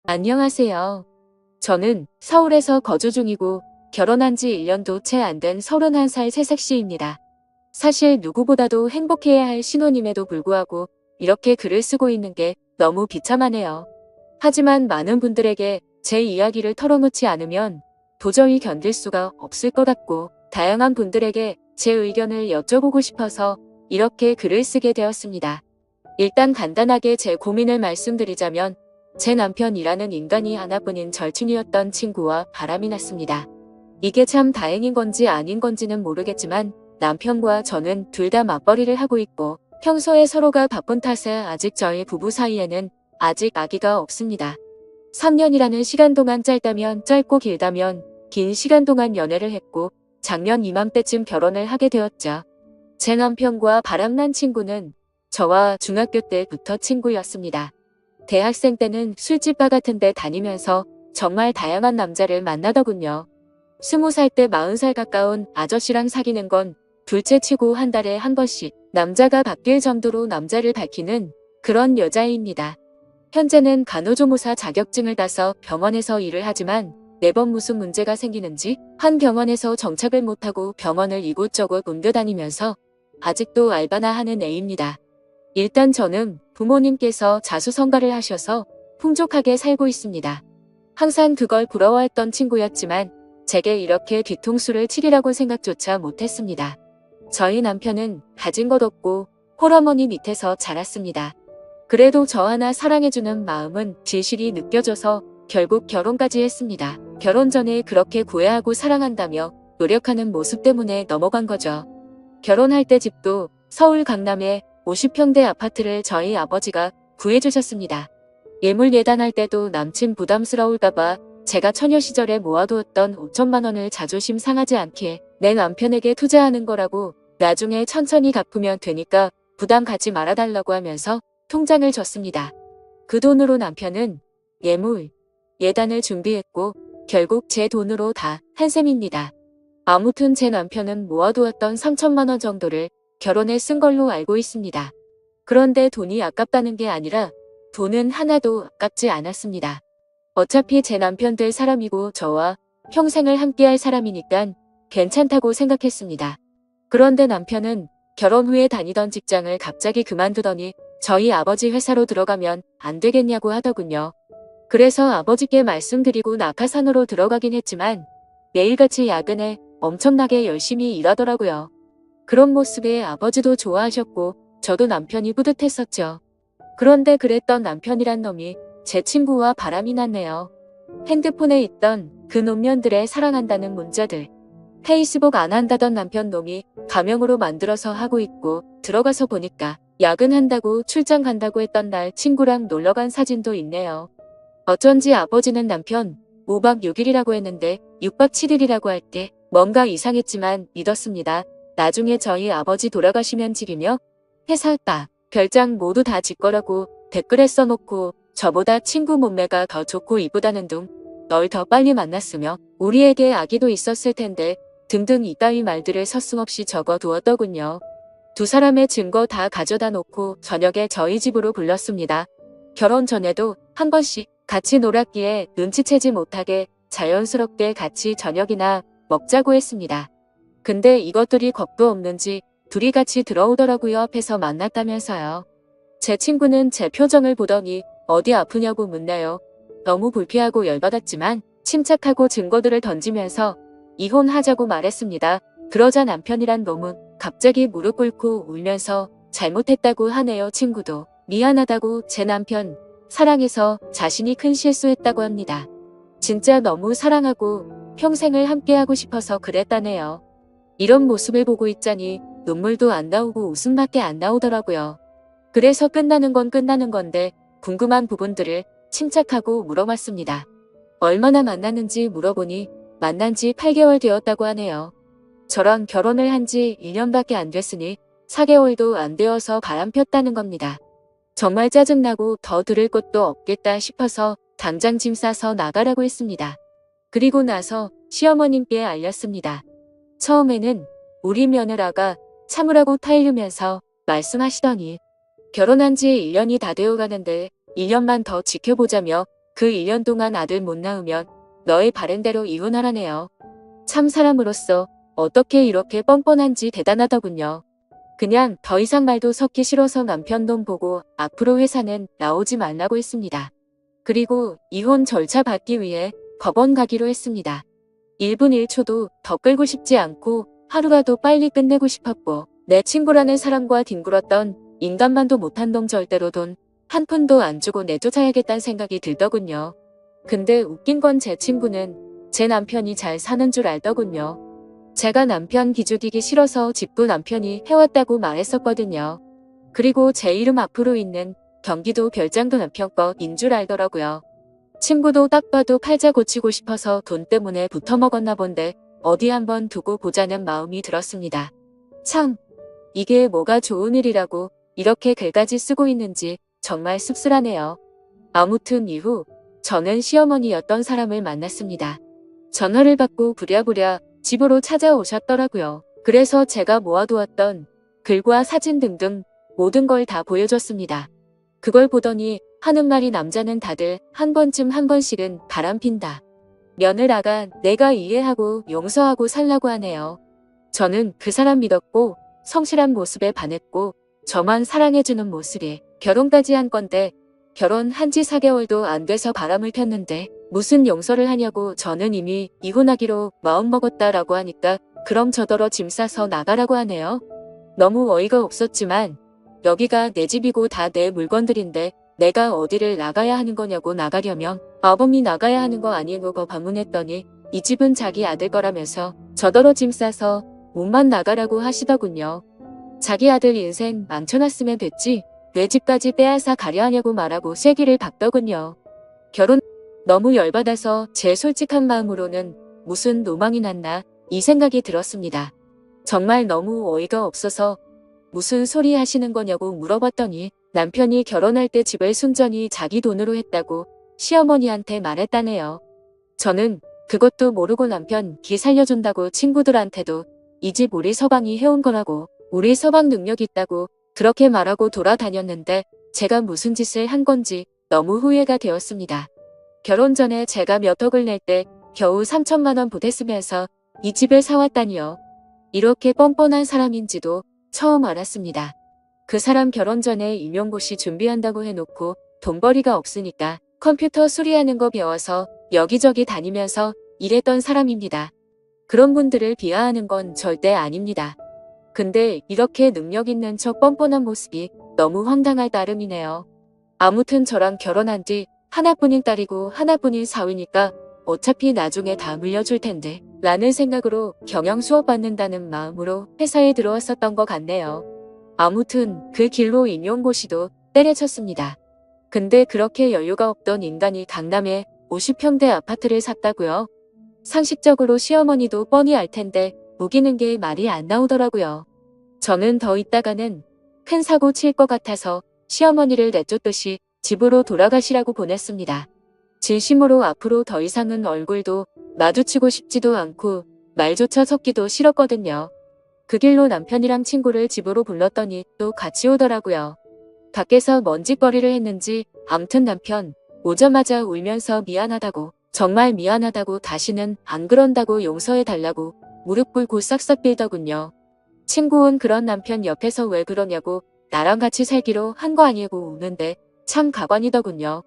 안녕하세요. 저는 서울에서 거주 중이고 결혼한 지 1년도 채 안 된 31살 새색시입니다. 사실 누구보다도 행복해야 할 신혼임에도 불구하고 이렇게 글을 쓰고 있는 게 너무 비참하네요. 하지만 많은 분들에게 제 이야기를 털어놓지 않으면 도저히 견딜 수가 없을 것 같고 다양한 분들에게 제 의견을 여쭤보고 싶어서 이렇게 글을 쓰게 되었습니다. 일단 간단하게 제 고민을 말씀드리자면 제 남편이라는 인간이 하나뿐인 절친이었던 친구와 바람이 났습니다. 이게 참 다행인 건지 아닌 건지는 모르겠지만 남편과 저는 둘 다 맞벌이를 하고 있고 평소에 서로가 바쁜 탓에 아직 저희 부부 사이에는 아직 아기가 없습니다. 3년이라는 시간 동안 짧다면 짧고 길다면 긴 시간 동안 연애를 했고 작년 이맘때쯤 결혼을 하게 되었죠. 제 남편과 바람난 친구는 저와 중학교 때부터 친구였습니다. 대학생 때는 술집바 같은 데 다니면서 정말 다양한 남자를 만나더군요. 20살 때 40살 가까운 아저씨랑 사귀는 건 둘째 치고 한 달에 한 번씩 남자가 바뀔 정도로 남자를 밝히는 그런 여자입니다. 현재는 간호조무사 자격증을 따서 병원에서 일을 하지만 매번 무슨 문제가 생기는지 한 병원에서 정착을 못하고 병원을 이곳저곳 옮겨다니면서 아직도 알바나 하는 애입니다. 일단 저는 부모님께서 자수성가를 하셔서 풍족하게 살고 있습니다. 항상 그걸 부러워했던 친구였지만 제게 이렇게 뒤통수를 치리라고 생각조차 못했습니다. 저희 남편은 가진 것 없고 홀어머니 밑에서 자랐습니다. 그래도 저 하나 사랑해주는 마음은 진실이 느껴져서 결국 결혼까지 했습니다. 결혼 전에 그렇게 구애하고 사랑한다며 노력하는 모습 때문에 넘어간 거죠. 결혼할 때 집도 서울 강남에 50평대 아파트를 저희 아버지가 구해주셨습니다. 예물 예단할 때도 남친 부담스러울까봐 제가 처녀 시절에 모아두었던 5천만 원을 자존심 상하지 않게 내 남편에게 투자하는 거라고 나중에 천천히 갚으면 되니까 부담 갖지 말아달라고 하면서 통장을 줬습니다. 그 돈으로 남편은 예물, 예단을 준비했고 결국 제 돈으로 다 한 셈입니다. 아무튼 제 남편은 모아두었던 3천만 원 정도를 결혼에 쓴 걸로 알고 있습니다. 그런데 돈이 아깝다는 게 아니라 돈은 하나도 아깝지 않았습니다. 어차피 제 남편 될 사람이고 저와 평생을 함께할 사람이니까 괜찮다고 생각했습니다. 그런데 남편은 결혼 후에 다니던 직장을 갑자기 그만두더니 저희 아버지 회사로 들어가면 안 되겠냐고 하더군요. 그래서 아버지께 말씀드리고 낙하산으로 들어가긴 했지만 매일같이 야근에 엄청나게 열심히 일하더라고요. 그런 모습에 아버지도 좋아하셨고 저도 남편이 뿌듯했었죠. 그런데 그랬던 남편이란 놈이 제 친구와 바람이 났네요. 핸드폰에 있던 그 노년들의 사랑한다는 문자들. 페이스북 안 한다던 남편 놈이 가명으로 만들어서 하고 있고 들어가서 보니까 야근한다고 출장 간다고 했던 날 친구랑 놀러간 사진도 있네요. 어쩐지 아버지는 남편 5박 6일이라고 했는데 6박 7일이라고 할 때 뭔가 이상했지만 믿었습니다. 나중에 저희 아버지 돌아가시면 집이며 회사 다 별장 모두 다 집 거라고 댓글에 써놓고 저보다 친구 몸매가 더 좋고 이쁘다는 둥 널 더 빨리 만났으며 우리에게 아기도 있었을 텐데 등등 이따위 말들을 서슴없이 적어두었더군요. 두 사람의 증거 다 가져다 놓고 저녁에 저희 집으로 불렀습니다. 결혼 전에도 한 번씩 같이 놀았기에 눈치채지 못하게 자연스럽게 같이 저녁이나 먹자고 했습니다. 근데 이것들이 겁도 없는지 둘이 같이 들어오더라고요. 앞에서 만났다면서요. 제 친구는 제 표정을 보더니 어디 아프냐고 묻네요. 너무 불쾌하고 열받았지만 침착하고 증거들을 던지면서 이혼하자고 말했습니다. 그러자 남편이란 놈은 갑자기 무릎 꿇고 울면서 잘못했다고 하네요. 친구도 미안하다고 제 남편 사랑해서 자신이 큰 실수했다고 합니다. 진짜 너무 사랑하고 평생을 함께하고 싶어서 그랬다네요. 이런 모습을 보고 있자니 눈물도 안 나오고 웃음밖에 안 나오더라고요. 그래서 끝나는 건 끝나는 건데 궁금한 부분들을 침착하고 물어봤습니다. 얼마나 만났는지 물어보니 만난 지 8개월 되었다고 하네요. 저랑 결혼을 한 지 1년밖에 안 됐으니 4개월도 안 되어서 바람 폈다는 겁니다. 정말 짜증나고 더 들을 것도 없겠다 싶어서 당장 짐 싸서 나가라고 했습니다. 그리고 나서 시어머님께 알렸습니다. 처음에는 우리 며느라가 참으라고 타이르면서 말씀하시더니 결혼한 지 1년이 다 되어 가는데 1년만 더 지켜보자며 그 1년 동안 아들 못 낳으면 너의 바른대로 이혼하라네요. 참 사람으로서 어떻게 이렇게 뻔뻔한지 대단하더군요. 그냥 더 이상 말도 섞기 싫어서 남편 돈 보고 앞으로 회사는 나오지 말라고 했습니다. 그리고 이혼 절차 받기 위해 법원 가기로 했습니다. 1분 1초도 더 끌고 싶지 않고 하루라도 빨리 끝내고 싶었고 내 친구라는 사람과 뒹굴었던 인간만도 못한 놈 절대로 돈 한 푼도 안 주고 내쫓아야겠다는 생각이 들더군요. 근데 웃긴 건 제 친구는 제 남편이 잘 사는 줄 알더군요. 제가 남편 기죽이기 싫어서 집도 남편이 해왔다고 말했었거든요. 그리고 제 이름 앞으로 있는 경기도 별장도 남편 거인 줄 알더라고요. 친구도 딱 봐도 팔자 고치고 싶어서 돈 때문에 붙어먹었나 본데 어디 한번 두고 보자는 마음이 들었습니다. 참, 이게 뭐가 좋은 일이라고 이렇게 글까지 쓰고 있는지 정말 씁쓸하네요. 아무튼 이후 저는 시어머니였던 사람을 만났습니다. 전화를 받고 부랴부랴 집으로 찾아오셨더라고요. 그래서 제가 모아두었던 글과 사진 등등 모든 걸 다 보여줬습니다. 그걸 보더니 하는 말이 남자는 다들 한 번씩은 바람핀다. 며느라가 내가 이해하고 용서하고 살라고 하네요. 저는 그 사람 믿었고 성실한 모습에 반했고 저만 사랑해주는 모습에 결혼까지 한 건데 결혼한 지 4개월도 안 돼서 바람을 폈는데 무슨 용서를 하냐고 저는 이미 이혼하기로 마음먹었다라고 하니까 그럼 저더러 짐 싸서 나가라고 하네요. 너무 어이가 없었지만 여기가 내 집이고 다 내 물건들인데 내가 어디를 나가야 하는 거냐고 나가려면 아범이 나가야 하는 거 아니고 반문했더니 이 집은 자기 아들 거라면서 저더러 짐 싸서 몸만 나가라고 하시더군요. 자기 아들 인생 망쳐놨으면 됐지 내 집까지 빼앗아 가려 하냐고 말하고 쐐기를 박더군요. 결혼 너무 열받아서 제 솔직한 마음으로는 무슨 노망이 났나 이 생각이 들었습니다. 정말 너무 어이가 없어서 무슨 소리 하시는 거냐고 물어봤더니 남편이 결혼할 때 집을 순전히 자기 돈으로 했다고 시어머니한테 말했다네요. 저는 그것도 모르고 남편 기 살려준다고 친구들한테도 이 집 우리 서방이 해온 거라고 우리 서방 능력 있다고 그렇게 말하고 돌아다녔는데 제가 무슨 짓을 한 건지 너무 후회가 되었습니다. 결혼 전에 제가 몇 억을 낼 때 겨우 3천만 원 보탰으면서 이 집을 사왔다니요. 이렇게 뻔뻔한 사람인지도 처음 알았습니다. 그 사람 결혼 전에 임용고시 준비한다고 해놓고 돈벌이가 없으니까 컴퓨터 수리하는 거 배워서 여기저기 다니면서 일했던 사람입니다. 그런 분들을 비하하는 건 절대 아닙니다. 근데 이렇게 능력 있는 척 뻔뻔한 모습이 너무 황당할 따름이네요. 아무튼 저랑 결혼한 뒤 하나뿐인 딸이고 하나뿐인 사위니까 어차피 나중에 다 물려줄 텐데 라는 생각으로 경영 수업 받는다는 마음으로 회사에 들어왔었던 것 같네요. 아무튼 그 길로 임용고시도 때려쳤습니다. 근데 그렇게 여유가 없던 인간이 강남에 50평대 아파트를 샀다고요? 상식적으로 시어머니도 뻔히 알 텐데 우기는 게 말이 안 나오더라고요. 저는 더 있다가는 큰 사고 칠 것 같아서 시어머니를 내쫓듯이 집으로 돌아가시라고 보냈습니다. 진심으로 앞으로 더 이상은 얼굴도 마주치고 싶지도 않고 말조차 섞기도 싫었거든요. 그 길로 남편이랑 친구를 집으로 불렀더니 또 같이 오더라고요. 밖에서 먼지거리를 했는지 암튼 남편 오자마자 울면서 미안하다고 정말 미안하다고 다시는 안 그런다고 용서해달라고 무릎 꿇고 싹싹 빌더군요. 친구 온 그런 남편 옆에서 왜 그러냐고 나랑 같이 살기로 한 거 아니고 우는데 참 가관이더군요.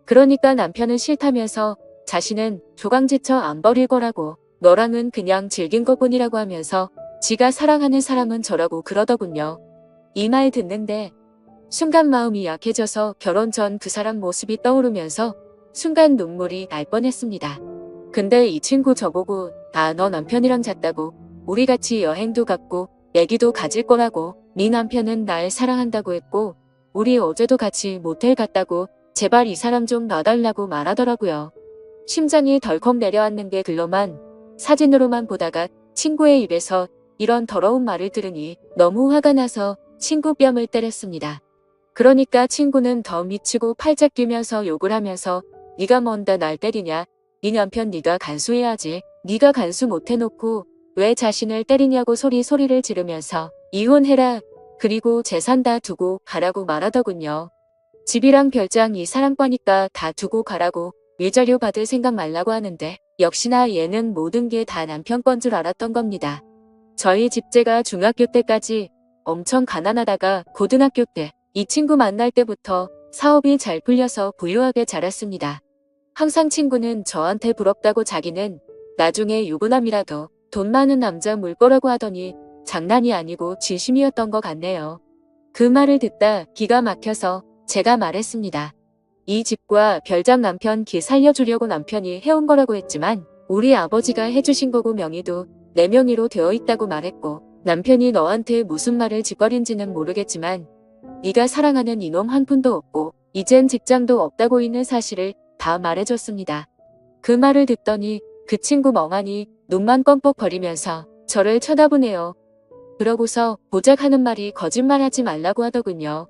그러니까 남편은 싫다면서 자신은 조강지처 안 버릴 거라고 너랑은 그냥 즐긴 것뿐이라고 하면서 지가 사랑하는 사람은 저라고 그러더군요. 이 말 듣는데 순간 마음이 약해져서 결혼 전 그 사람 모습이 떠오르면서 순간 눈물이 날 뻔했습니다. 근데 이 친구 저보고 너 남편이랑 잤다고 우리 같이 여행도 갔고 애기도 가질 거라고 네 남편은 날 사랑한다고 했고 우리 어제도 같이 모텔 갔다고 제발 이 사람 좀 놔달라고 말하더라고요. 심장이 덜컥 내려앉는 게 글로만 사진으로만 보다가 친구의 입에서 이런 더러운 말을 들으니 너무 화가 나서 친구 뺨을 때렸습니다. 그러니까 친구는 더 미치고 팔짝 뛰면서 욕을 하면서 네가 뭔데 날 때리냐. 네 남편 네가 간수해야지. 네가 간수 못해놓고 왜 자신을 때리냐고 소리를 지르면서 이혼해라. 그리고 재산 다 두고 가라고 말하더군요. 집이랑 별장 이 사랑과니까 다 두고 가라고 위자료 받을 생각 말라고 하는데 역시나 얘는 모든 게 다 남편 건 줄 알았던 겁니다. 저희 집제가 중학교 때까지 엄청 가난하다가 고등학교 때 이 친구 만날 때부터 사업이 잘 풀려서 부유하게 자랐습니다. 항상 친구는 저한테 부럽다고 자기는 나중에 유부남이라도 돈 많은 남자 물 거라고 하더니 장난이 아니고 진심이었던 것 같네요. 그 말을 듣다 기가 막혀서 제가 말했습니다. 이 집과 별장 남편 기 살려주려고 남편이 해온 거라고 했지만 우리 아버지가 해주신 거고 명의도 내 명의로 되어 있다고 말했고 남편이 너한테 무슨 말을 짓거린지는 모르겠지만 네가 사랑하는 이놈 한 푼도 없고 이젠 직장도 없다고 있는 사실을 다 말해줬습니다. 그 말을 듣더니 그 친구 멍하니 눈만 껌뻑거리면서 저를 쳐다보네요. 그러고서 고작 하는 말이 거짓말하지 말라고 하더군요.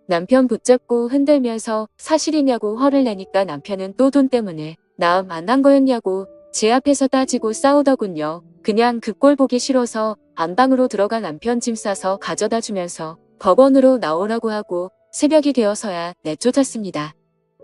남편 붙잡고 흔들면서 사실이냐고 화를 내니까 남편은 또 돈 때문에 나 만난 거였냐고 제 앞에서 따지고 싸우더군요. 그냥 그 꼴 보기 싫어서 안방으로 들어가 남편 짐 싸서 가져다 주면서 법원으로 나오라고 하고 새벽이 되어서야 내쫓았습니다.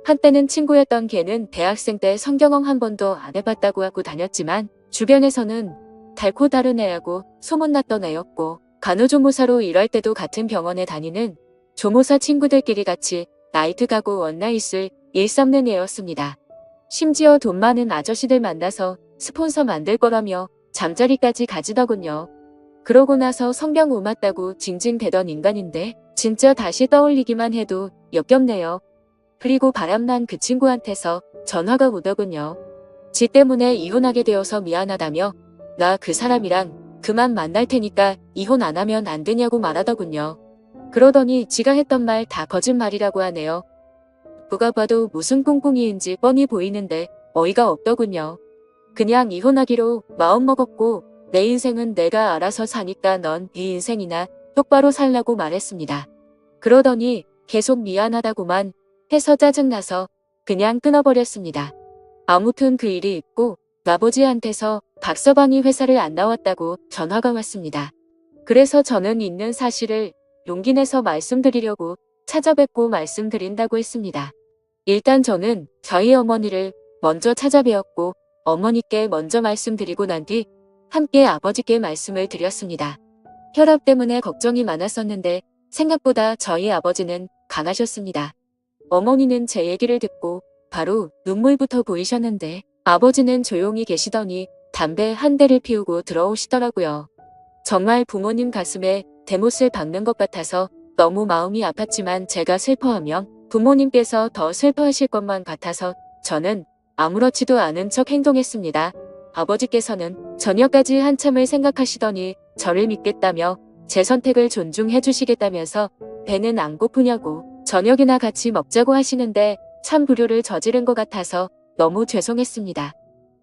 한때는 친구였던 걔는 대학생 때 성경험 한 번도 안 해봤다고 하고 다녔지만 주변에서는 달코 다른 애라고 소문났던 애였고 간호조무사로 일할 때도 같은 병원에 다니는 조무사 친구들끼리 같이 나이트 가고 원나잇을 일삼는 애였습니다. 심지어 돈 많은 아저씨들 만나서 스폰서 만들 거라며 잠자리까지 가지더군요. 그러고 나서 성병 옮았다고 징징대던 인간인데 진짜 다시 떠올리기만 해도 역겹네요. 그리고 바람난 그 친구한테서 전화가 오더군요. 지 때문에 이혼하게 되어서 미안하다며 나 그 사람이랑 그만 만날 테니까 이혼 안 하면 안 되냐고 말하더군요. 그러더니 지가 했던 말 다 거짓말이라고 하네요. 누가 봐도 무슨 꿍꿍이인지 뻔히 보이는데 어이가 없더군요. 그냥 이혼하기로 마음먹었고 내 인생은 내가 알아서 사니까 넌 네 인생이나 똑바로 살라고 말했습니다. 그러더니 계속 미안하다고만 해서 짜증나서 그냥 끊어버렸습니다. 아무튼 그 일이 있고 아버지한테서 박서방이 회사를 안 나왔다고 전화가 왔습니다. 그래서 저는 있는 사실을 용기 내서 말씀드리려고 찾아뵙고 말씀드린다고 했습니다. 일단 저는 저희 어머니를 먼저 찾아뵈었고 어머니께 먼저 말씀드리고 난 뒤 함께 아버지께 말씀을 드렸습니다. 혈압 때문에 걱정이 많았었는데 생각보다 저희 아버지는 강하셨습니다. 어머니는 제 얘기를 듣고 바로 눈물부터 보이셨는데 아버지는 조용히 계시더니 담배 한 대를 피우고 들어오시더라고요. 정말 부모님 가슴에 대못을 박는 것 같아서 너무 마음이 아팠지만 제가 슬퍼하면 부모님께서 더 슬퍼하실 것만 같아서 저는 아무렇지도 않은 척 행동했습니다. 아버지께서는 저녁까지 한참을 생각하시더니 저를 믿겠다며 제 선택을 존중해 주시겠다면서 배는 안 고프냐고 저녁이나 같이 먹자고 하시는데 참 불효를 저지른 것 같아서 너무 죄송했습니다.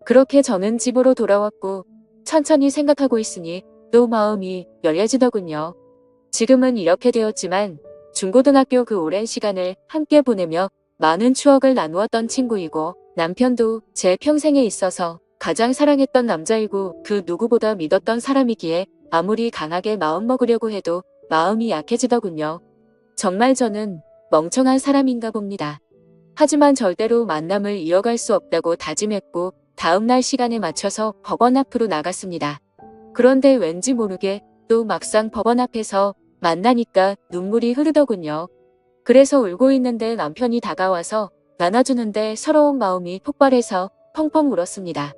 그렇게 저는 집으로 돌아왔고 천천히 생각하고 있으니 또 마음이 열려지더군요. 지금은 이렇게 되었지만 중고등학교 그 오랜 시간을 함께 보내며 많은 추억을 나누었던 친구이고 남편도 제 평생에 있어서 가장 사랑했던 남자이고 그 누구보다 믿었던 사람이기에 아무리 강하게 마음먹으려고 해도 마음이 약해지더군요. 정말 저는 멍청한 사람인가 봅니다. 하지만 절대로 만남을 이어갈 수 없다고 다짐했고 다음날 시간에 맞춰서 법원 앞으로 나갔습니다. 그런데 왠지 모르게 또 막상 법원 앞에서 만나니까 눈물이 흐르더군요. 그래서 울고 있는데 남편이 다가와서 안아주는데 서러운 마음이 폭발해서 펑펑 울었습니다.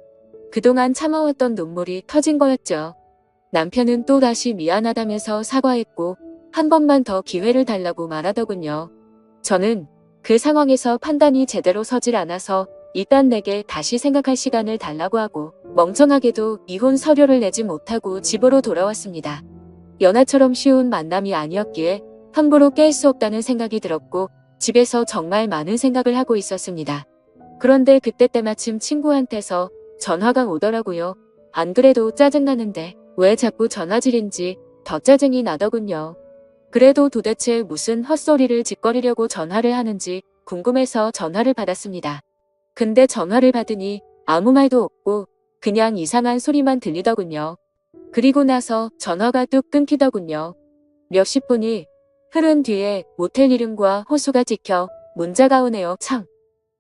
그동안 참아왔던 눈물이 터진 거였죠. 남편은 또 다시 미안하다면서 사과했고 한 번만 더 기회를 달라고 말하더군요. 저는 그 상황에서 판단이 제대로 서질 않아서 일단 내게 다시 생각할 시간을 달라고 하고 멍청하게도 이혼 서류를 내지 못하고 집으로 돌아왔습니다. 연하처럼 쉬운 만남이 아니었기에 함부로 깰 수 없다는 생각이 들었고 집에서 정말 많은 생각을 하고 있었습니다. 그런데 그때 때마침 친구한테서 전화가 오더라고요. 안 그래도 짜증나는데 왜 자꾸 전화질인지 더 짜증이 나더군요. 그래도 도대체 무슨 헛소리를 짓거리려고 전화를 하는지 궁금해서 전화를 받았습니다. 근데 전화를 받으니 아무 말도 없고 그냥 이상한 소리만 들리더군요. 그리고 나서 전화가 뚝 끊기더군요. 몇십 분이 흐른 뒤에 모텔 이름과 호수가 찍혀 문자가 오네요. 참.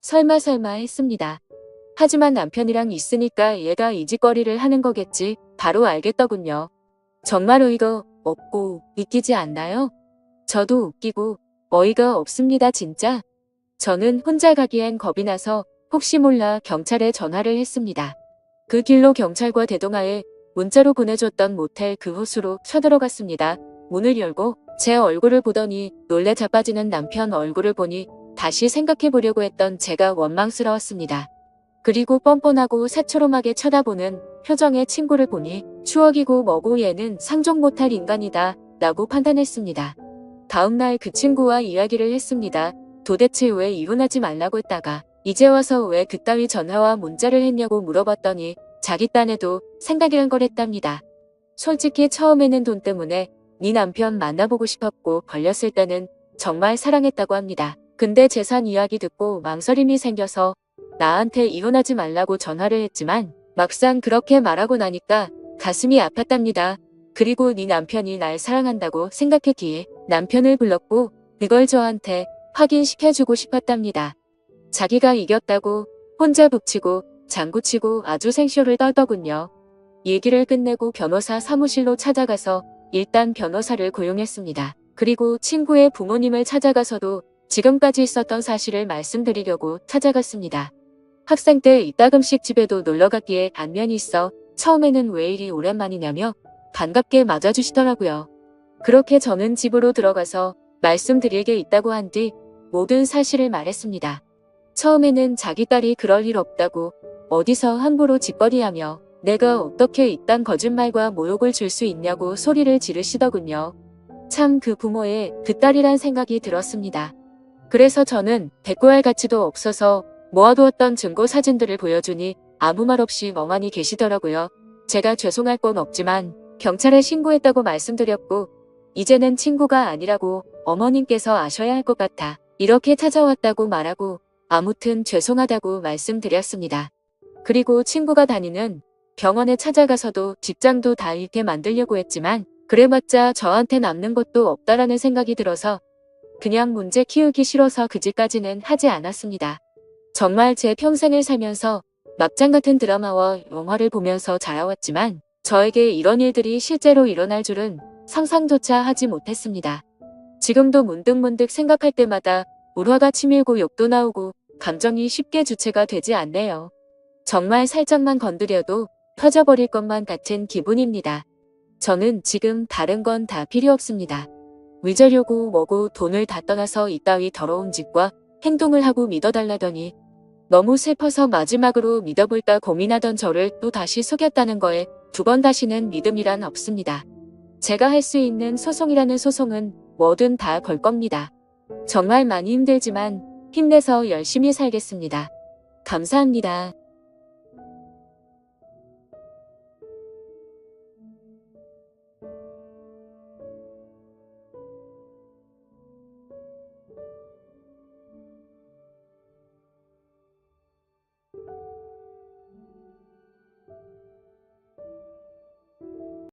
설마 했습니다. 하지만 남편이랑 있으니까 얘가 이 짓거리를 하는 거겠지 바로 알겠더군요. 정말 어이가 없고 웃기지 않나요? 저도 웃기고 어이가 없습니다 진짜. 저는 혼자 가기엔 겁이 나서 혹시 몰라 경찰에 전화를 했습니다. 그 길로 경찰과 대동하에 문자로 보내줬던 모텔 그 호수로 쳐들어갔습니다. 문을 열고 제 얼굴을 보더니 놀래 자빠지는 남편 얼굴을 보니 다시 생각해보려고 했던 제가 원망스러웠습니다. 그리고 뻔뻔하고 새초롬하게 쳐다보는 표정의 친구를 보니 추억이고 뭐고 얘는 상종 못할 인간이다 라고 판단했습니다. 다음날 그 친구와 이야기를 했습니다. 도대체 왜 이혼하지 말라고 했다가 이제 와서 왜 그따위 전화와 문자를 했냐고 물어봤더니 자기 딴에도 생각이란 걸 했답니다. 솔직히 처음에는 돈 때문에 네 남편 만나보고 싶었고 걸렸을 때는 정말 사랑했다고 합니다. 근데 재산 이야기 듣고 망설임이 생겨서 나한테 이혼하지 말라고 전화를 했지만 막상 그렇게 말하고 나니까 가슴이 아팠답니다. 그리고 네 남편이 날 사랑한다고 생각했기에 남편을 불렀고 그걸 저한테 확인시켜주고 싶었답니다. 자기가 이겼다고 혼자 북치고 장구치고 아주 생쇼를 떨더군요. 얘기를 끝내고 변호사 사무실로 찾아가서 일단 변호사를 고용했습니다. 그리고 친구의 부모님을 찾아가서도 지금까지 있었던 사실을 말씀드리려고 찾아갔습니다. 학생 때 이따금씩 집에도 놀러갔기에 안면이 있어 처음에는 왜 이리 오랜만이냐며 반갑게 맞아주시더라고요. 그렇게 저는 집으로 들어가서 말씀드릴 게 있다고 한 뒤 모든 사실을 말했습니다. 처음에는 자기 딸이 그럴 일 없다고 어디서 함부로 짓거리하며 내가 어떻게 이딴 거짓말과 모욕을 줄 수 있냐고 소리를 지르시더군요. 참 그 부모의 그 딸이란 생각이 들었습니다. 그래서 저는 대꾸할 가치도 없어서 모아두었던 증거 사진들을 보여주니 아무 말 없이 멍하니 계시더라고요. 제가 죄송할 건 없지만 경찰에 신고했다고 말씀드렸고 이제는 친구가 아니라고 어머님께서 아셔야 할 것 같아 이렇게 찾아왔다고 말하고 아무튼 죄송하다고 말씀드렸습니다. 그리고 친구가 다니는 병원에 찾아가서도 직장도 다 잃게 만들려고 했지만 그래봤자 저한테 남는 것도 없다라는 생각이 들어서 그냥 문제 키우기 싫어서 그 짓까지는 하지 않았습니다. 정말 제 평생을 살면서 막장 같은 드라마와 영화를 보면서 자라왔지만 저에게 이런 일들이 실제로 일어날 줄은 상상조차 하지 못했습니다. 지금도 문득문득 생각할 때마다 울화가 치밀고 욕도 나오고 감정이 쉽게 주체가 되지 않네요. 정말 살짝만 건드려도 터져버릴 것만 같은 기분입니다. 저는 지금 다른 건 다 필요 없습니다. 위자료고 뭐고 돈을 다 떠나서 이따위 더러운 짓과 행동을 하고 믿어달라더니 너무 슬퍼서 마지막으로 믿어볼까 고민하던 저를 또 다시 속였다는 거에 두 번 다시는 믿음이란 없습니다. 제가 할 수 있는 소송이라는 소송은 뭐든 다 걸 겁니다. 정말 많이 힘들지만 힘내서 열심히 살겠습니다. 감사합니다.